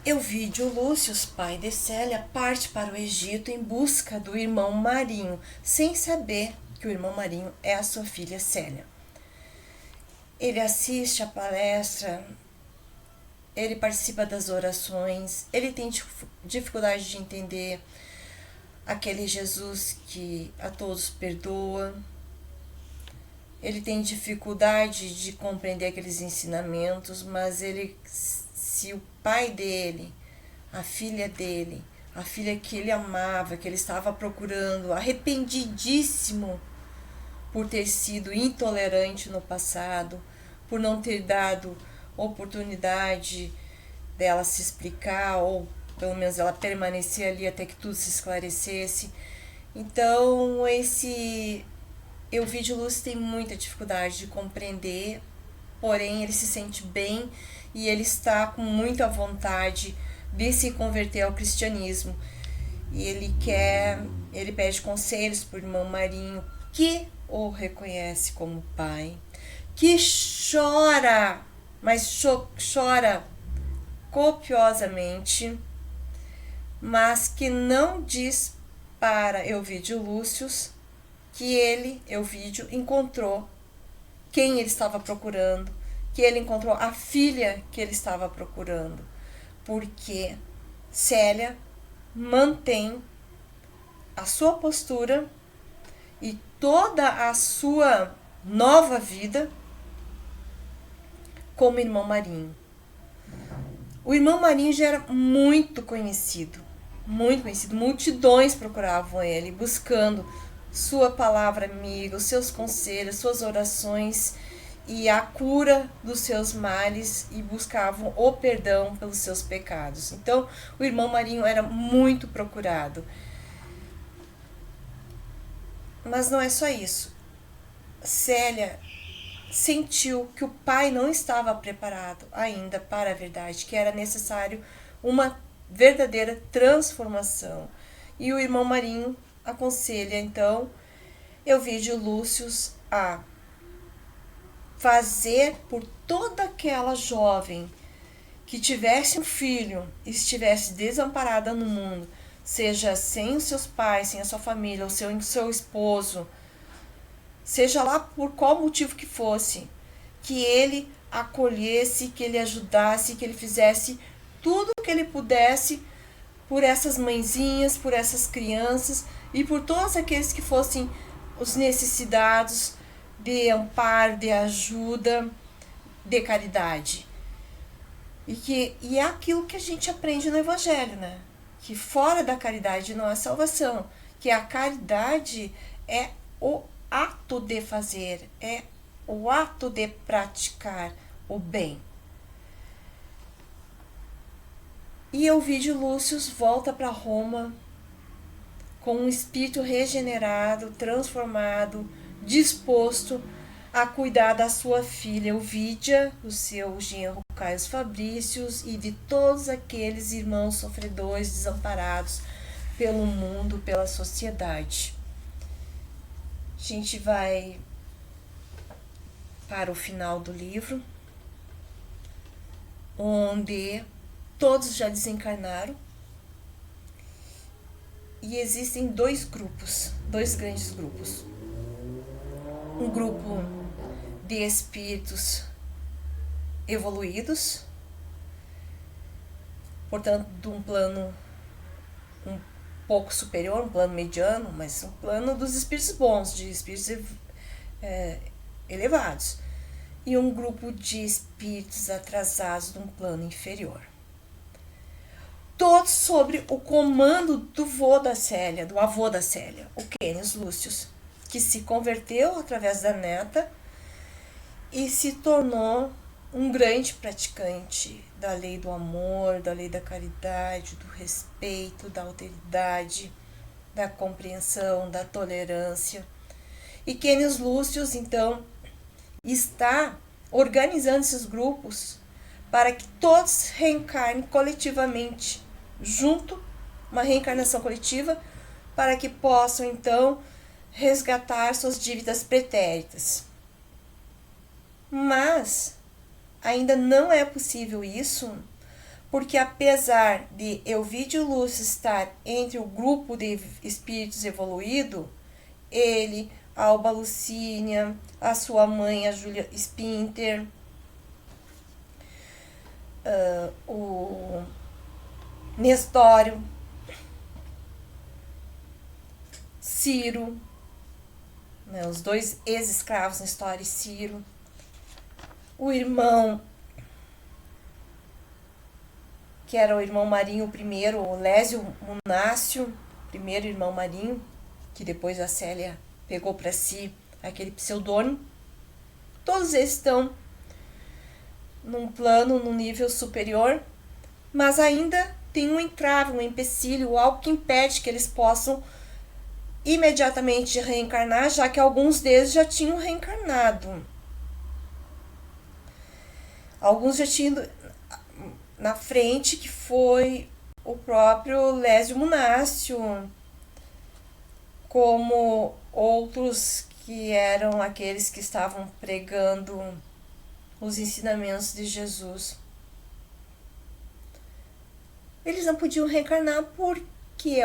Elvídio Lúcio, pai de Célia, parte para o Egito em busca do irmão Marinho, sem saber que o irmão Marinho é a sua filha Célia. Ele assiste a palestra, ele participa das orações, ele tem dificuldade de entender aquele Jesus que a todos perdoa. Ele tem dificuldade de compreender aqueles ensinamentos, mas se o pai dele, a filha dele, a filha que ele amava, que ele estava procurando, arrependidíssimo por ter sido intolerante no passado, por não ter dado oportunidade dela se explicar, ou pelo menos ela permanecer ali até que tudo se esclarecesse. Então, esse Elvídio Lúcio tem muita dificuldade de compreender, porém ele se sente bem e ele está com muita vontade de se converter ao cristianismo. E ele pede conselhos para o irmão Marinho, que o reconhece como pai, que chora, mas chora copiosamente, mas que não diz para Elvídio Lúcio que ele, Elvídio, encontrou quem ele estava procurando, que ele encontrou a filha que ele estava procurando, porque Célia mantém a sua postura e toda a sua nova vida como irmão Marinho. O irmão Marinho já era muito conhecido, multidões procuravam ele, buscando sua palavra amiga, os seus conselhos, suas orações e a cura dos seus males, e buscavam o perdão pelos seus pecados. Então, o irmão Marinho era muito procurado. Mas não é só isso. Célia sentiu que o pai não estava preparado ainda para a verdade, que era necessário uma verdadeira transformação. E o irmão Marinho aconselha, então, Elvídio Lúcio a fazer por toda aquela jovem que tivesse um filho e estivesse desamparada no mundo, seja sem os seus pais, sem a sua família, ou seu esposo, seja lá por qual motivo que fosse, que ele acolhesse, que ele ajudasse, que ele fizesse tudo o que ele pudesse por essas mãezinhas, por essas crianças e por todos aqueles que fossem os necessitados de amparo, de ajuda, de caridade. E é aquilo que a gente aprende no Evangelho, né? Que fora da caridade não há salvação, que a caridade é o ato de fazer, é o ato de praticar o bem. E Elvídio Lúcio volta para Roma com um espírito regenerado, transformado, disposto a cuidar da sua filha Elvídia, do seu genro Caio Fabrícios e de todos aqueles irmãos sofredores desamparados pelo mundo, pela sociedade. A gente vai para o final do livro, onde todos já desencarnaram e existem dois grandes grupos. Um grupo de espíritos evoluídos, portanto, de um plano um pouco superior, um plano mediano, mas um plano dos espíritos bons, de espíritos elevados, e um grupo de espíritos atrasados de um plano inferior. Todos sobre o comando do avô da Célia, o Cânius Lúcio, que se converteu através da neta e se tornou um grande praticante da lei do amor, da lei da caridade, do respeito, da alteridade, da compreensão, da tolerância. E Cânius Lúcio, então, está organizando esses grupos para que todos reencarnem coletivamente, junto, uma reencarnação coletiva, para que possam, então, resgatar suas dívidas pretéritas. Mas ainda não é possível isso, porque apesar de Elvídio Lúcio estar entre o grupo de espíritos evoluído, ele, a Alba Lucínia, a sua mãe, a Júlia Spinter, o Nestório, Ciro, né, os dois ex-escravos, Nestório e Ciro, o irmão, que era o irmão Marinho I, o Lésio Munácio, primeiro irmão Marinho, que depois a Célia pegou para si aquele pseudônimo. Todos eles estão num plano, num nível superior, mas ainda tem um entrave, um empecilho, algo que impede que eles possam imediatamente reencarnar, já que alguns deles já tinham reencarnado. Alguns já tinham na frente, que foi o próprio Lésio Munácio, como outros que eram aqueles que estavam pregando os ensinamentos de Jesus. Eles não podiam reencarnar porque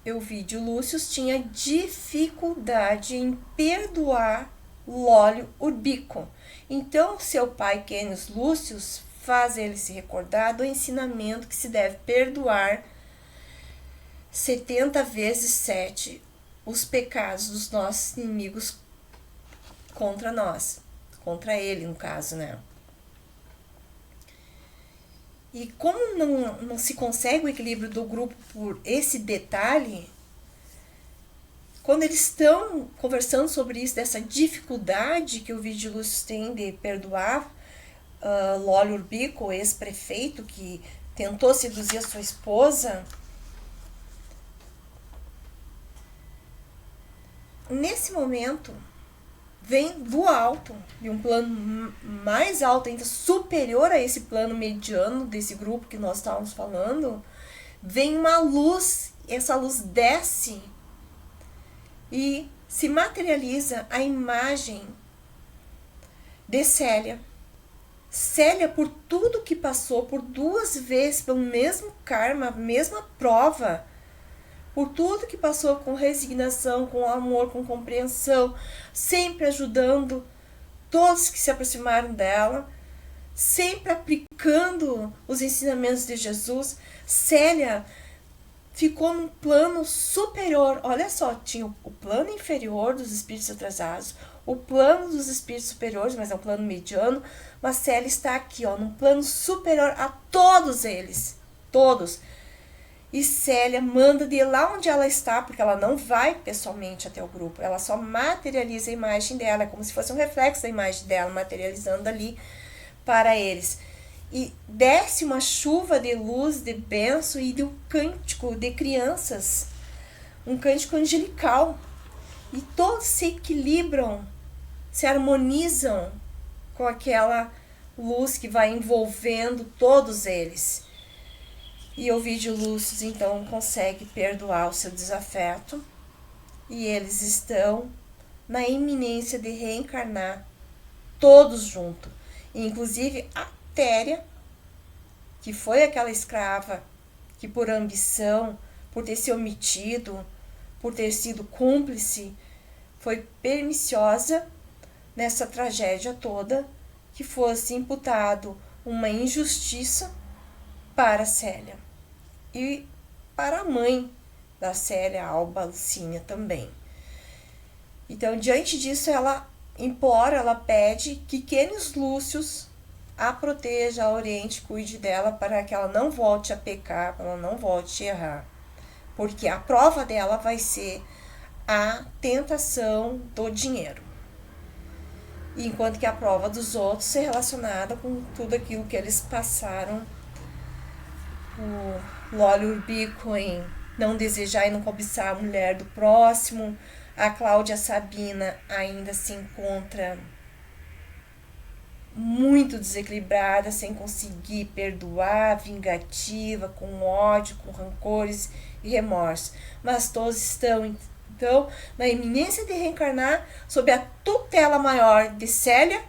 Elvídio Lúcio tinha dificuldade em perdoar Lólio Urbícola. Então, seu pai, Quênios Lúcio, faz ele se recordar do ensinamento que se deve perdoar 70 vezes 7 os pecados dos nossos inimigos contra nós. Contra ele, no caso, né? E como não se consegue o equilíbrio do grupo por esse detalhe, quando eles estão conversando sobre isso, dessa dificuldade que o Elvídio Lúcio tem de perdoar Lólio Urbícola, ex-prefeito, que tentou seduzir a sua esposa, nesse momento vem do alto, de um plano mais alto ainda, superior a esse plano mediano desse grupo que nós estávamos falando, vem uma luz, essa luz desce e se materializa a imagem de Célia. Célia, por tudo que passou, por 2 vezes pelo mesmo karma, mesma prova, por tudo que passou com resignação, com amor, com compreensão, sempre ajudando todos que se aproximaram dela, sempre aplicando os ensinamentos de Jesus, Célia ficou num plano superior. Olha só, tinha o plano inferior dos espíritos atrasados, o plano dos espíritos superiores, mas é um plano mediano, mas Célia está aqui, ó, num plano superior a todos eles, todos. E Célia manda de lá onde ela está, porque ela não vai pessoalmente até o grupo, ela só materializa a imagem dela, é como se fosse um reflexo da imagem dela, materializando ali para eles. E desce uma chuva de luz, de bênção e de um cântico de crianças, um cântico angelical. E todos se equilibram, se harmonizam com aquela luz que vai envolvendo todos eles. E Elvídio Lúcio, então, consegue perdoar o seu desafeto. E eles estão na iminência de reencarnar todos juntos. Inclusive a Téria, que foi aquela escrava que por ambição, por ter se omitido, por ter sido cúmplice, foi perniciosa nessa tragédia toda, que fosse imputado uma injustiça para Célia e para a mãe da Célia, Alba Lucínia, também. Então, diante disso, ela implora, ela pede que Quênios Lúcio a proteja, a oriente, cuide dela para que ela não volte a pecar, para ela não volte a errar. Porque a prova dela vai ser a tentação do dinheiro. Enquanto que a prova dos outros é relacionada com tudo aquilo que eles passaram. O Lólio Urbícola em não desejar e não cobiçar a mulher do próximo. A Cláudia Sabina ainda se encontra muito desequilibrada, sem conseguir perdoar, vingativa, com ódio, com rancores e remorso. Mas todos estão, então, na iminência de reencarnar sob a tutela maior de Célia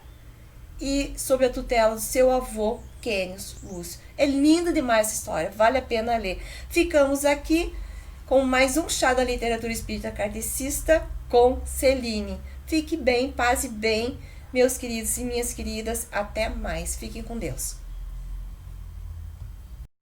e sob a tutela do seu avô, pequenos, Lúcio. É linda demais essa história, vale a pena ler. Ficamos aqui com mais um Chá da Literatura Espírita Kardecista com Celine. Fique bem, paz e bem, meus queridos e minhas queridas. Até mais. Fiquem com Deus.